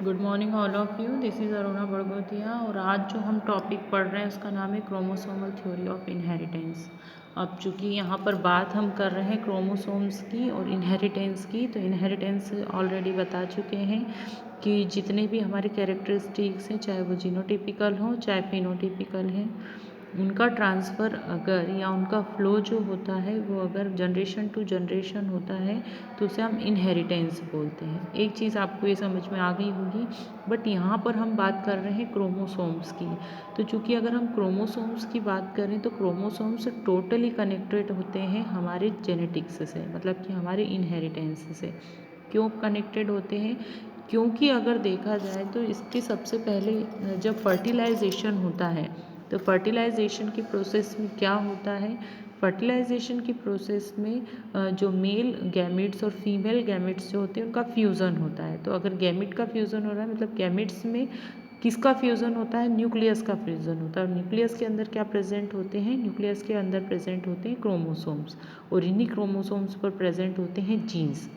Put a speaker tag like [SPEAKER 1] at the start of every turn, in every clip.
[SPEAKER 1] Good morning all of you. This is Aruna Badgotiya और आज जो हम टॉपिक पढ़ रहे हैं उसका नाम है क्रोमोसोमल थ्योरी ऑफ इनहेरिटेंस। अब चूँकि यहाँ पर बात हम कर रहे हैं क्रोमोसोम्स की और इनहेरिटेंस की, तो इनहेरिटेंस ऑलरेडी बता चुके हैं कि जितने भी हमारे कैरेक्टरिस्टिक्स हैं, चाहे वो जीनोटिपिकल हों चाहे फिनोटिपिकल हैं, उनका ट्रांसफ़र अगर या उनका फ्लो जो होता है वो अगर जनरेशन टू जनरेशन होता है तो उसे हम इनहेरिटेंस बोलते हैं। एक चीज़ आपको ये समझ में आ गई होगी, बट यहाँ पर हम बात कर रहे हैं क्रोमोसोम्स की। तो चूँकि अगर हम क्रोमोसोम्स की बात करें तो क्रोमोसोम्स टोटली कनेक्टेड होते हैं हमारे जेनेटिक्स से, मतलब कि हमारे इनहेरिटेंस से। क्यों कनेक्टेड होते हैं? क्योंकि अगर देखा जाए तो इसके सबसे पहले जब फर्टिलाइजेशन होता है तो फर्टिलाइजेशन की प्रोसेस में क्या होता है, फर्टिलाइजेशन की प्रोसेस में जो मेल गैमेट्स और फीमेल गैमेट्स जो होते हैं उनका फ्यूज़न होता है। तो अगर गैमेट का फ्यूज़न हो रहा है मतलब गैमेट्स में किसका फ्यूज़न होता है, न्यूक्लियस का फ्यूज़न होता है। और न्यूक्लियस के अंदर क्या प्रेजेंट होते हैं, न्यूक्लियस के अंदर प्रेजेंट होते हैं क्रोमोसोम्स, और इन्हीं क्रोमोसोम्स पर प्रेजेंट होते हैं जीन्स।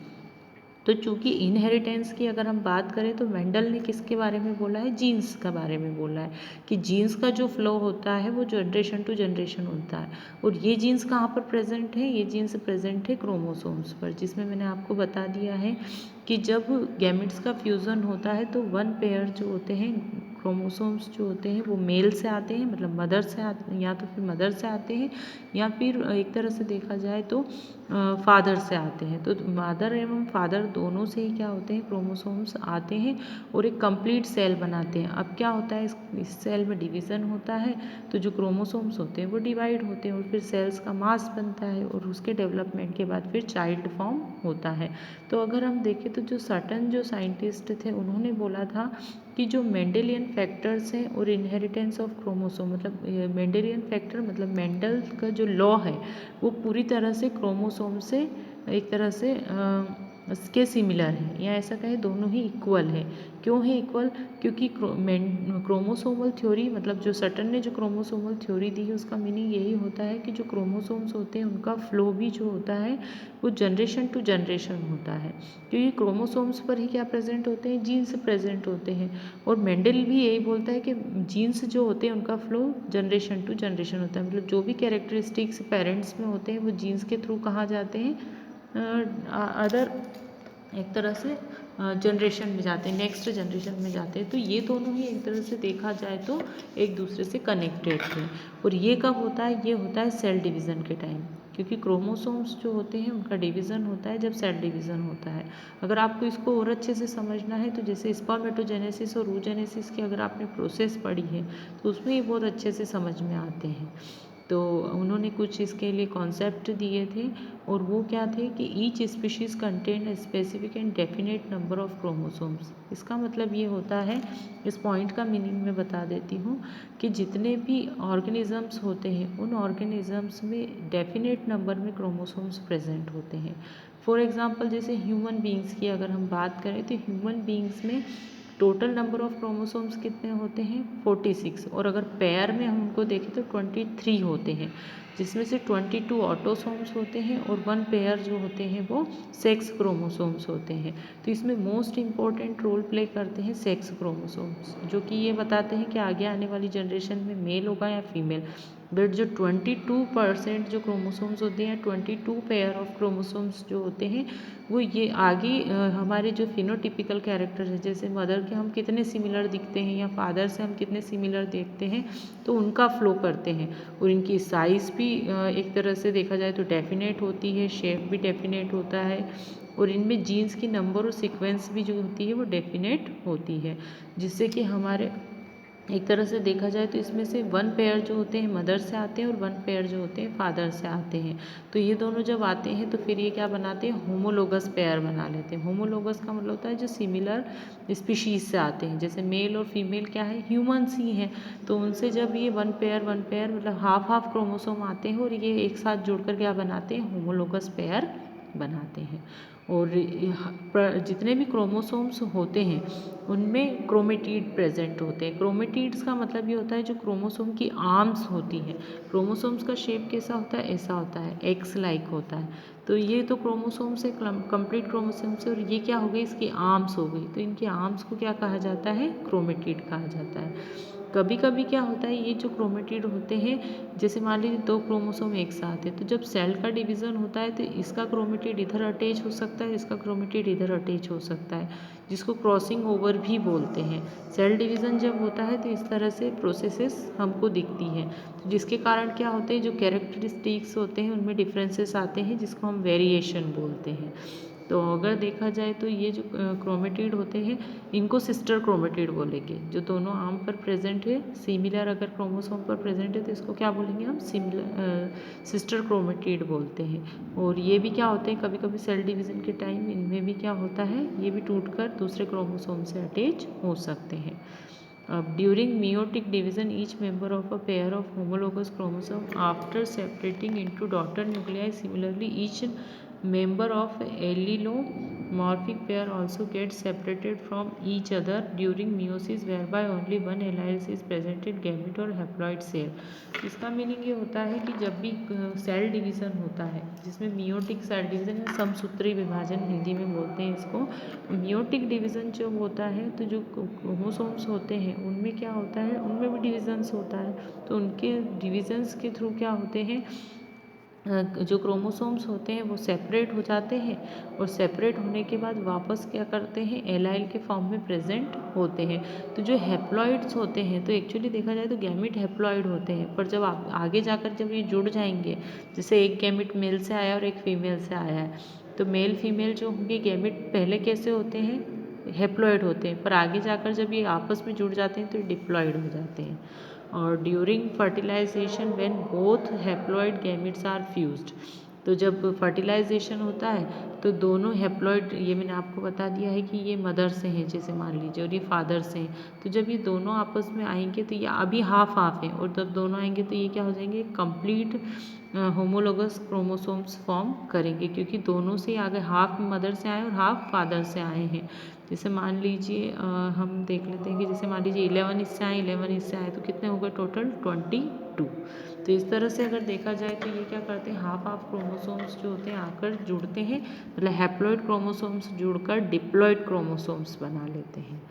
[SPEAKER 1] तो चूँकि इनहेरिटेंस की अगर हम बात करें तो मेंडल ने किसके बारे में बोला है, जीन्स के बारे में बोला है कि जीन्स का जो फ्लो होता है वो जनरेशन टू जनरेशन होता है। और ये जीन्स कहाँ पर प्रेजेंट है, ये जीन्स प्रेजेंट है क्रोमोसोम्स पर, जिसमें मैंने आपको बता दिया है कि जब गैमेट्स का फ्यूज़न होता है तो वन पेयर जो होते हैं क्रोमोसोम्स जो होते हैं वो मेल से आते हैं, मतलब मदर से आते हैं, या तो फिर मदर से आते हैं या फिर एक तरह से देखा जाए तो फादर से आते हैं। तो मदर एवं फादर दोनों से ही क्या होते हैं, क्रोमोसोम्स आते हैं और एक कंप्लीट सेल बनाते हैं। अब क्या होता है, इस सेल में डिवीज़न होता है तो जो क्रोमोसोम्स होते हैं वो डिवाइड होते हैं और फिर सेल्स का मास बनता है और उसके डेवलपमेंट के बाद फिर चाइल्ड फॉर्म होता है। तो अगर हम देखें तो जो सर्टन जो साइंटिस्ट थे उन्होंने बोला था कि जो मेंडेलियन फैक्टर्स हैं और इनहेरिटेंस ऑफ क्रोमोसोम, मतलब मेंडेलियन फैक्टर मतलब मेंडल का जो लॉ है वो पूरी तरह से क्रोमोसोम से एक तरह से इसके सिमिलर है, या ऐसा कहें दोनों ही इक्वल है। क्यों है इक्वल, क्योंकि क्रोमोसोमल थ्योरी मतलब जो सटन ने जो क्रोमोसोमल थ्योरी दी है उसका मीनिंग यही होता है कि जो क्रोमोसोम्स होते हैं उनका फ्लो भी जो होता है वो जनरेशन टू जनरेशन होता है, क्योंकि क्रोमोसोम्स पर ही क्या प्रेजेंट होते हैं, जीन्स प्रेजेंट होते हैं। और मेंडल भी यही बोलता है कि जीन्स जो होते हैं उनका फ्लो जनरेशन टू जनरेशन होता है, मतलब जो भी कैरेक्टरिस्टिक्स पेरेंट्स में होते हैं वो जीन्स के थ्रू कहाँ जाते हैं, अदर एक तरह से जनरेशन में जाते हैं, नेक्स्ट जनरेशन में जाते हैं। तो ये दोनों ही एक तरह से देखा जाए तो एक दूसरे से कनेक्टेड थे। और ये कब होता है, ये होता है सेल डिवीज़न के टाइम, क्योंकि क्रोमोसोम्स जो होते हैं उनका डिवीज़न होता है जब सेल डिवीज़न होता है। अगर आपको इसको और अच्छे से समझना है तो जैसे स्पर्मेटोजेनेसिस और oogenesis की अगर आपने प्रोसेस पढ़ी है तो उसमें ये बहुत अच्छे से समझ में आते हैं। तो उन्होंने कुछ इसके लिए कॉन्सेप्ट दिए थे और वो क्या थे कि each species contain specific and definite number of chromosomes. इसका मतलब ये होता है, इस पॉइंट का मीनिंग मैं बता देती हूँ कि जितने भी ऑर्गेनिजम्स होते हैं उन ऑर्गेनिजम्स में डेफिनेट नंबर में क्रोमोसोम्स प्रेजेंट होते हैं। फॉर एग्जांपल जैसे ह्यूमन बींग्स की अगर हम बात करें तो ह्यूमन बींग्स में टोटल नंबर ऑफ क्रोमोसोम्स कितने होते हैं, 46, और अगर पेयर में हम उनको देखें तो 23 होते हैं, जिसमें से 22 ऑटोसोम्स होते हैं और 1 पेयर जो होते हैं वो सेक्स क्रोमोसोम्स होते हैं। तो इसमें मोस्ट इम्पॉर्टेंट रोल प्ले करते हैं सेक्स क्रोमोसोम्स, जो कि ये बताते हैं कि आगे आने वाली जनरेशन में मेल होगा या फीमेल। बट जो 22% जो क्रोमोसोम्स होते हैं, 22 पेयर ऑफ क्रोमोसोम्स जो होते हैं वो ये आगे हमारे जो फिनोटिपिकल कैरेक्टर है, जैसे मदर के हम कितने सिमिलर दिखते हैं या फादर से हम कितने सिमिलर देखते हैं, तो उनका फ्लो करते हैं। और इनकी साइज़ भी एक तरह से देखा जाए तो डेफिनेट होती है, शेप भी डेफिनेट होता है, और इनमें जीन्स की नंबर और सीक्वेंस भी जो होती है वो डेफिनेट होती है, जिससे कि हमारे एक तरह से देखा जाए तो इसमें से 1 पेयर जो होते हैं मदर से आते हैं और 1 पेयर जो होते हैं फादर से आते हैं। तो ये दोनों जब आते हैं तो फिर ये क्या बनाते हैं, होमोलोगस पेयर बना लेते हैं। होमोलोगस का मतलब होता है जो सिमिलर स्पीशीज़ से आते हैं, जैसे मेल और फीमेल क्या है, ह्यूमन्स ही हैं। तो उनसे जब ये 1 पेयर मतलब हाफ हाफ क्रोमोसोम आते हैं और ये एक साथ जुड़कर क्या बनाते हैं, होमोलोगस पेयर बनाते हैं। और जितने भी क्रोमोसोम्स होते हैं उनमें क्रोमेटिड प्रेजेंट होते हैं। क्रोमेटिड्स का मतलब ये होता है जो क्रोमोसोम की आर्म्स होती है। क्रोमोसोम्स का शेप कैसा होता है, ऐसा होता है, एक्स लाइक होता है। तो ये तो क्रोमोसोम से कंप्लीट क्रोमोसोम से, और ये क्या हो गई, इसकी आर्म्स हो गई। तो इनके आर्म्स को क्या कहा जाता है, क्रोमेटिड कहा जाता है। कभी कभी क्या होता है, ये जो क्रोमेटिड होते हैं, जैसे मान लीजिए 2 क्रोमोसोम एक साथ है, तो जब सेल का डिवीज़न होता है तो इसका क्रोमेटिड इधर अटैच हो सकता है, इसका क्रोमेटिड इधर अटैच हो सकता है, जिसको क्रॉसिंग ओवर भी बोलते हैं। सेल डिवीज़न जब होता है तो इस तरह से प्रोसेसेस हमको दिखती हैं, तो जिसके कारण क्या होते हैं, जो कैरेक्टरिस्टिक्स होते हैं उनमें डिफरेंसेस आते हैं, जिसको हम वेरिएशन बोलते हैं। तो अगर देखा जाए तो ये जो क्रोमेटिड होते हैं इनको सिस्टर क्रोमेटिड बोलेंगे। जो दोनों आर्म पर प्रेजेंट है, सिमिलर अगर क्रोमोसोम पर प्रेजेंट है तो इसको क्या बोलेंगे हम, सिस्टर क्रोमेटिड बोलते हैं। और ये भी क्या होते हैं, कभी कभी सेल डिवीज़न के टाइम इनमें भी क्या होता है, ये भी टूटकर दूसरे क्रोमोसोम से अटैच हो सकते हैं। अब during meiotic division each member of a pair of homologous chromosome after separating into daughter nuclei, similarly each member of allelomorphic pair also gets separated from each other during meiosis, whereby only one allele is present in gamete or haploid cell। इसका meaning ये होता है कि जब भी cell division होता है, जिसमें मियोटिक सेल डिवीज़न या समसूत्री विभाजन हिंदी में बोलते हैं इसको। मियोटिक डिवीज़न जब होता है तो जो क्रोमोसोम्स होते हैं उनमें क्या होता है, उनमें भी डिविजन्स होता है। तो उनके डिविजन्स के थ्रू क्या होते हैं, जो क्रोमोसोम्स होते हैं वो सेपरेट हो जाते हैं, और सेपरेट होने के बाद वापस क्या करते हैं, एलाइल के फॉर्म में प्रेजेंट होते हैं। तो जो हैप्लॉइड्स होते हैं, तो एक्चुअली देखा जाए तो गैमिट हैप्लॉइड होते हैं, पर जब आगे जाकर जब ये जुड़ जाएंगे, जैसे एक गैमिट मेल से आया और एक फीमेल से आया है, तो मेल फीमेल जो होंगे गैमिट पहले कैसे होते हैं, हैप्लॉइड होते हैं, पर आगे जाकर जब ये आपस में जुड़ जाते हैं तो डिप्लॉइड हो जाते हैं। और during fertilisation when both haploid gametes are fused, तो जब फर्टिलाइजेशन होता है तो दोनों हैप्लॉइड, ये मैंने आपको बता दिया है कि ये मदर से हैं जैसे मान लीजिए, और ये फादर से हैं, तो जब ये दोनों आपस में आएंगे तो ये अभी हाफ हाफ है, और जब दोनों आएंगे तो ये क्या हो जाएंगे, कंप्लीट होमोलोगस क्रोमोसोम्स फॉर्म करेंगे, क्योंकि दोनों से आगे हाफ मदर से आए और हाफ फादर से आए हैं। जैसे मान लीजिए हम देख लेते हैं कि जैसे मान लीजिए 11 इससे आए, 11 इससे आए, तो कितने हो गए टोटल 22। तो इस तरह से अगर देखा जाए तो ये क्या करते हैं, हाफ हाफ क्रोमोसोम्स जो होते हैं आकर जुड़ते हैं, मतलब हैप्लॉइड क्रोमोसोम्स जुड़कर डिप्लॉइड क्रोमोसोम्स बना लेते हैं।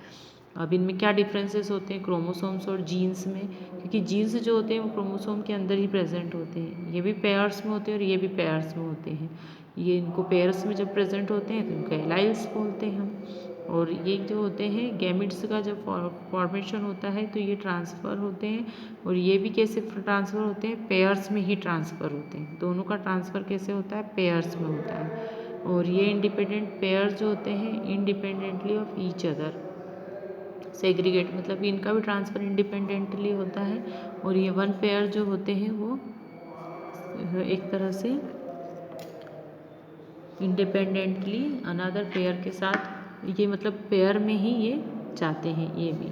[SPEAKER 1] अब इनमें क्या डिफरेंसेस होते हैं क्रोमोसोम्स और जीन्स में, क्योंकि जीन्स जो होते हैं वो क्रोमोसोम के अंदर ही प्रेजेंट होते हैं, ये भी पेयर्स में होते हैं और ये भी पेयर्स में होते हैं। ये इनको पेयर्स में जब प्रेजेंट होते हैं तो इनको एलाइल्स बोलते हैं हम। और ये जो होते हैं गैमिट्स का जब फॉर्मेशन होता है तो ये ट्रांसफ़र होते हैं, और ये भी कैसे ट्रांसफ़र होते हैं, पेयर्स में ही ट्रांसफ़र होते हैं। दोनों का ट्रांसफ़र कैसे होता है, पेयर्स में होता है। और ये इंडिपेंडेंट पेयर्स जो होते हैं independently of each other segregate, मतलब इनका भी ट्रांसफ़र इंडिपेंडेंटली होता है, और ये वन पेयर जो होते हैं वो एक तरह से इंडिपेंडेंटली अनदर पेयर के साथ, ये मतलब पेयर में ही ये जाते हैं ये भी।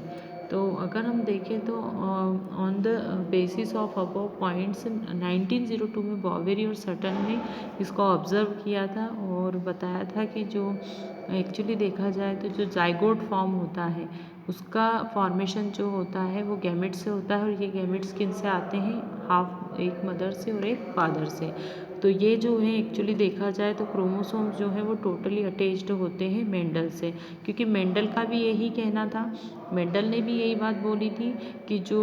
[SPEAKER 1] तो अगर हम देखें तो on the basis of above points 1902 में बॉवेरी और सटन ने इसको ऑब्ज़र्व किया था, और बताया था कि जो एक्चुअली देखा जाए तो जो जाइगोट फॉर्म होता है उसका फॉर्मेशन जो होता है वो गैमेट से होता है, और ये गैमेट्स किन से आते हैं, हाफ एक मदर से और एक फादर से। तो ये जो है एक्चुअली देखा जाए तो क्रोमोसोम्स जो है वो टोटली अटैच्ड होते हैं मेंडल से, क्योंकि मेंडल का भी यही कहना था, मेंडल ने भी यही बात बोली थी कि जो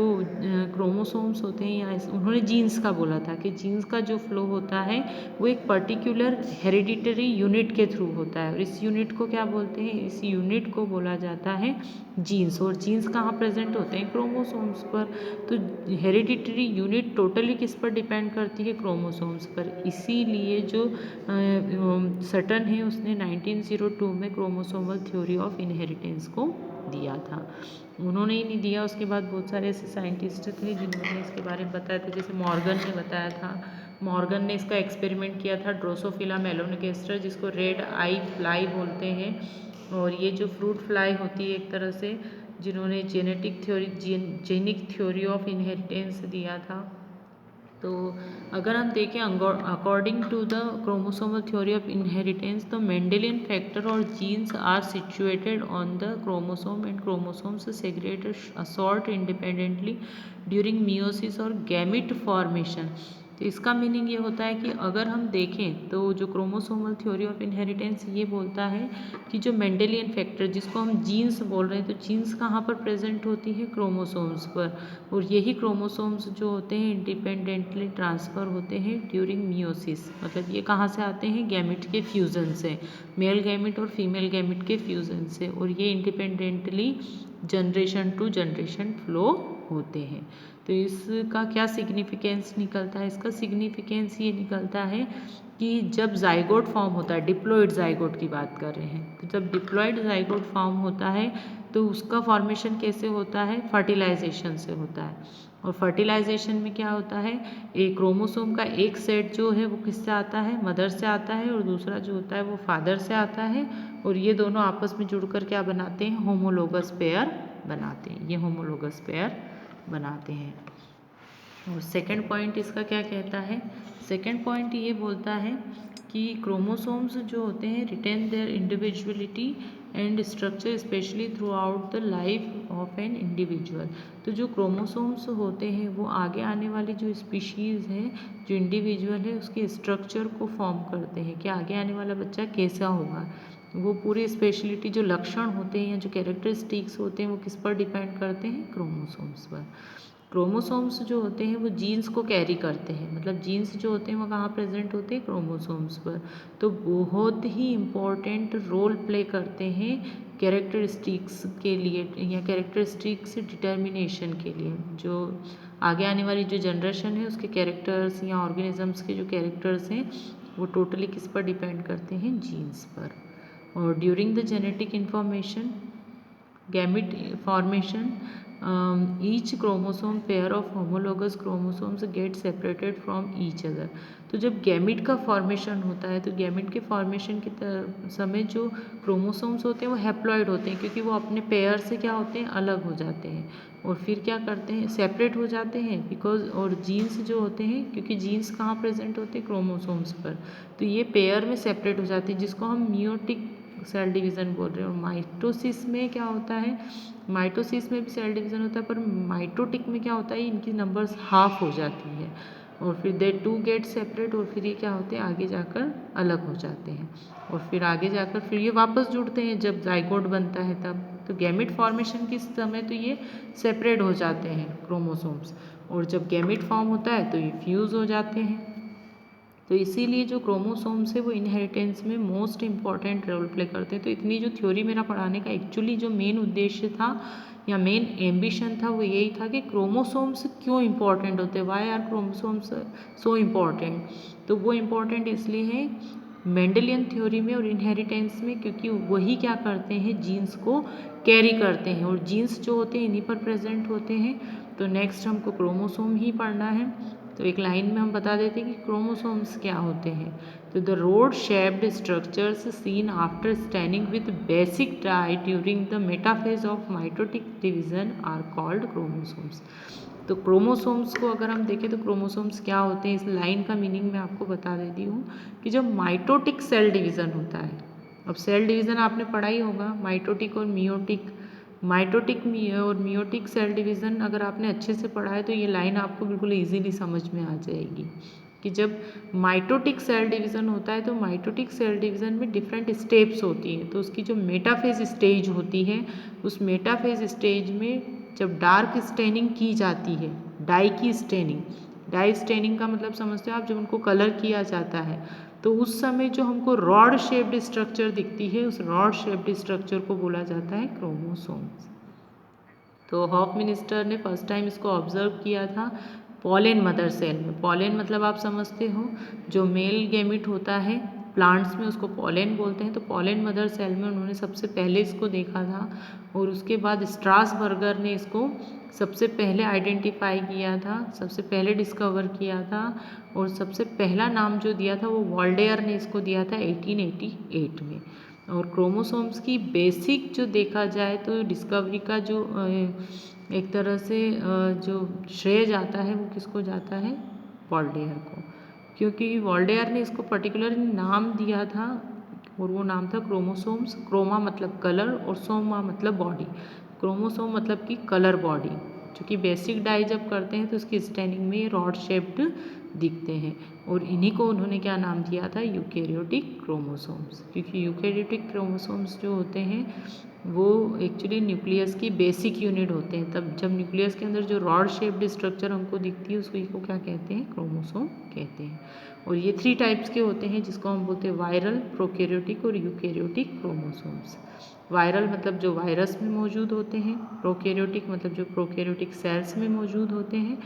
[SPEAKER 1] क्रोमोसोम्स होते हैं, या उन्होंने जीन्स का बोला था कि जीन्स का जो फ्लो होता है वो एक पर्टिकुलर हेरिडिटरी यूनिट के थ्रू होता है, और इस यूनिट को क्या बोलते हैं, इस यूनिट को बोला जाता है जीन्स। और जीन्स कहाँ प्रेजेंट होते हैं, क्रोमोसोम्स पर। तो हेरिडिटरी यूनिट टोटली किस पर डिपेंड करती है, क्रोमोसोम्स पर। इसीलिए जो सटन है उसने 1902 में क्रोमोसोमल थ्योरी ऑफ इनहेरिटेंस को दिया था। उन्होंने ही नहीं दिया, उसके बाद बहुत सारे ऐसे साइंटिस्ट थे जिन्होंने इसके बारे में बताया था, जैसे मॉर्गन ने बताया था। मॉर्गन ने इसका एक्सपेरिमेंट किया था ड्रोसोफिला मेलोनिकेस्टर, जिसको रेड आई फ्लाई बोलते हैं, और ये जो फ्रूट फ्लाई होती है एक तरह से, जिन्होंने genetic theory genic theory of inheritance दिया था। तो अगर हम देखें according to the chromosomal theory of inheritance, the Mendelian factor और genes are situated on the chromosome and chromosomes segregated assort independently during meiosis और गैमिट फॉर्मेशन। तो इसका मीनिंग ये होता है कि अगर हम देखें तो जो क्रोमोसोमल थ्योरी ऑफ इनहेरिटेंस ये बोलता है कि जो मेंडेलियन फैक्टर जिसको हम जीन्स बोल रहे हैं, तो जीन्स कहाँ पर प्रेजेंट होती है? क्रोमोसोम्स पर। और यही क्रोमोसोम्स जो होते हैं इंडिपेंडेंटली ट्रांसफ़र होते हैं ड्यूरिंग मियोसिस। मतलब ये कहाँ से आते हैं? गैमिट के फ्यूज़न से, मेल गैमिट और फीमेल गैमिट के फ्यूज़न से। और ये independently generation to generation flow होते हैं। तो इसका क्या सिग्निफिकेंस निकलता है? इसका सिग्निफिकेंस ये निकलता है कि जब जाइगोट फॉर्म होता है, डिप्लॉइड जाइगोट की बात कर रहे हैं, तो जब डिप्लॉइड जाइगोट फॉर्म होता है तो उसका फॉर्मेशन कैसे होता है? फर्टिलाइजेशन से होता है। और फर्टिलाइजेशन में क्या होता है? एक क्रोमोसोम का एक सेट जो है वो किससे आता है? मदर से आता है, और दूसरा जो होता है वो फादर से आता है। और ये दोनों आपस में जुड़कर क्या बनाते हैं? होमोलोगस पेयर बनाते हैं। ये होमोलोगस पेयर बनाते हैं। और सेकंड पॉइंट इसका क्या कहता है? सेकंड पॉइंट ये बोलता है कि क्रोमोसोम्स जो होते हैं retain their individuality and structure specially throughout the life of an individual. तो जो क्रोमोसोम्स होते हैं वो आगे आने वाली जो स्पीशीज़ है, जो इंडिविजुअल है, उसके स्ट्रक्चर को फॉर्म करते हैं कि आगे आने वाला बच्चा कैसा होगा। वो पूरी स्पेशलिटी जो लक्षण होते हैं या जो कैरेक्टरिस्टिक्स होते हैं वो किस पर डिपेंड करते हैं? क्रोमोसोम्स पर। क्रोमोसोम्स जो होते हैं वो जीन्स को कैरी करते हैं। मतलब जीन्स जो होते हैं वो कहाँ प्रेजेंट होते हैं? क्रोमोसोम्स पर। तो बहुत ही इम्पोर्टेंट रोल प्ले करते हैं कैरेक्टरिस्टिक्स के लिए या कैरेक्टरिस्टिक्स डिटर्मिनेशन के लिए। जो आगे आने वाली जो जनरेशन है उसके कैरेक्टर्स या ऑर्गेनिजम्स के जो कैरेक्टर्स हैं वो टोटली किस पर डिपेंड करते हैं? जीन्स पर। और during the genetic information gamete formation, each chromosome pair of homologous chromosomes get separated from each other। तो जब गैमिट का फॉर्मेशन होता है तो गैमिट के फॉर्मेशन के समय जो क्रोमोसोम्स होते हैं वो हैप्लॉइड होते हैं, क्योंकि वो अपने पेयर से क्या होते हैं? अलग हो जाते हैं। और फिर क्या करते हैं? सेपरेट हो जाते हैं बिकॉज। और जीन्स जो होते हैं, क्योंकि जीन्स कहाँ प्रेजेंट होते हैं? क्रोमोसोम्स पर। तो ये पेयर में सेपरेट हो जाते हैं जिसको हम मियोटिक सेल डिवीज़न बोल रहे हैं। और माइटोसिस में क्या होता है? माइटोसिस में भी सेल डिवीज़न होता है, पर माइटोटिक में क्या होता है? इनकी नंबर्स हाफ हो जाती है और फिर दे टू गेट सेपरेट। और फिर ये क्या होते हैं? आगे जाकर अलग हो जाते हैं और फिर आगे जाकर फिर ये वापस जुड़ते हैं जब जाइगोट बनता है तब। तो गैमिट फॉर्मेशन के समय तो ये सेपरेट हो जाते हैं क्रोमोसोम्स, और जब गैमिट फॉर्म होता है तो ये फ्यूज़ हो जाते हैं। तो इसीलिए जो क्रोमोसोम्स है वो इनहेरिटेंस में मोस्ट इम्पॉर्टेंट रोल प्ले करते हैं। तो इतनी जो थ्योरी मेरा पढ़ाने का एक्चुअली जो मेन उद्देश्य था या मेन एम्बिशन था वो यही था कि क्रोमोसोम्स क्यों इम्पॉर्टेंट होते हैं, why are chromosomes so important. तो वो इम्पॉर्टेंट इसलिए है मेंडेलियन थ्योरी में और इनहेरिटेंस में, क्योंकि वही क्या करते हैं? जीन्स को कैरी करते हैं, और जीन्स जो होते हैं इन्हीं पर प्रेजेंट होते हैं। तो नेक्स्ट हमको क्रोमोसोम ही पढ़ना है। तो एक लाइन में हम बता देते हैं कि क्रोमोसोम्स क्या होते हैं। तो the rod shaped structures seen after standing with basic dye during the metaphase of mitotic division are called chromosomes. तो क्रोमोसोम्स को अगर हम देखें तो क्रोमोसोम्स क्या होते हैं, इस लाइन का मीनिंग मैं आपको बता देती हूँ कि जब माइटोटिक सेल डिवीज़न होता है, अब सेल डिवीज़न आपने पढ़ा ही होगा, माइटोटिक और मियोटिक। माइटोटिक और मियोटिक सेल डिवीज़न अगर आपने अच्छे से पढ़ा है तो ये लाइन आपको बिल्कुल इजीली समझ में आ जाएगी कि जब माइटोटिक सेल डिवीज़न होता है तो माइटोटिक सेल डिवीज़न में डिफरेंट स्टेप्स होती हैं। तो उसकी जो मेटाफेज स्टेज होती है, उस मेटाफेज स्टेज में जब डार्क स्टेनिंग की जाती है, डाई की स्टेनिंग, डाई स्टेनिंग का मतलब समझते हो आप, जब उनको कलर किया जाता है तो उस समय जो हमको रॉड शेप्ड स्ट्रक्चर दिखती है उस रॉड शेप्ड स्ट्रक्चर को बोला जाता है क्रोमोसोम्स। तो हॉफमिनिस्टर ने फर्स्ट टाइम इसको ऑब्जर्व किया था पॉलेन मदर सेल में। पॉलेन मतलब आप समझते हो जो मेल गैमिट होता है प्लांट्स में उसको पॉलेन बोलते हैं। तो पॉलेन मदर सेल में उन्होंने सबसे पहले इसको देखा था और उसके बाद स्ट्रासबर्गर ने इसको सबसे पहले आइडेंटिफाई किया था, सबसे पहले डिस्कवर किया था और सबसे पहला नाम जो दिया था वो वॉल्डेयर ने इसको दिया था 1888 में। और क्रोमोसोम्स की बेसिक जो देखा जाए तो डिस्कवरी का जो एक तरह से जो श्रेय जाता है वो किसको जाता है? वॉल्डेयर को, क्योंकि वॉल्डेयर ने इसको पर्टिकुलर नाम दिया था और वो नाम था क्रोमोसोम्स। क्रोमा मतलब कलर और सोमा मतलब बॉडी। क्रोमोसोम मतलब कि कलर बॉडी, क्योंकि बेसिक डाई जब करते हैं तो उसकी स्टेनिंग में रॉड शेप्ड दिखते हैं, और इन्हीं को उन्होंने क्या नाम दिया था, यूकेरियोटिक क्रोमोसोम्स। क्योंकि यूकेरियोटिक क्रोमोसोम्स जो होते हैं वो एक्चुअली न्यूक्लियस की बेसिक यूनिट होते हैं। तब जब न्यूक्लियस के अंदर जो रॉड शेप्ड स्ट्रक्चर हमको दिखती है उसको को क्या कहते हैं, क्रोमोसोम कहते हैं। और ये 3 टाइप्स के होते हैं जिसको हम बोलते हैं वायरल, प्रोकैरियोटिक और यूकेरियोटिक क्रोमोसोम्स। वायरल मतलब जो वायरस में मौजूद होते हैं, प्रोकैरियोटिक मतलब जो प्रोकैरियोटिक सेल्स में मौजूद होते हैं,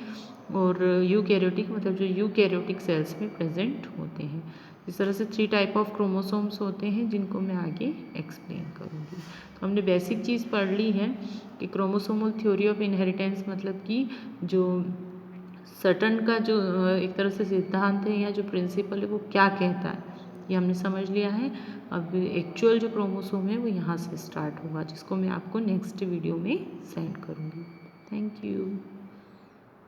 [SPEAKER 1] और यूकैरियोटिक मतलब जो यूकैरियोटिक सेल्स में प्रेजेंट होते हैं। इस तरह से 3 टाइप ऑफ क्रोमोसोम्स होते हैं जिनको मैं आगे एक्सप्लेन करूँगी। तो हमने बेसिक चीज़ पढ़ ली है कि क्रोमोसोमल थ्योरी ऑफ इनहेरिटेंस मतलब कि जो सटन का जो एक तरह से सिद्धांत है या जो प्रिंसिपल है वो क्या कहता है, ये हमने समझ लिया है। अब एक्चुअल जो क्रोमोसोम है वो यहाँ से स्टार्ट होगा, जिसको मैं आपको नेक्स्ट वीडियो में सेंड करूँगी। Thank you.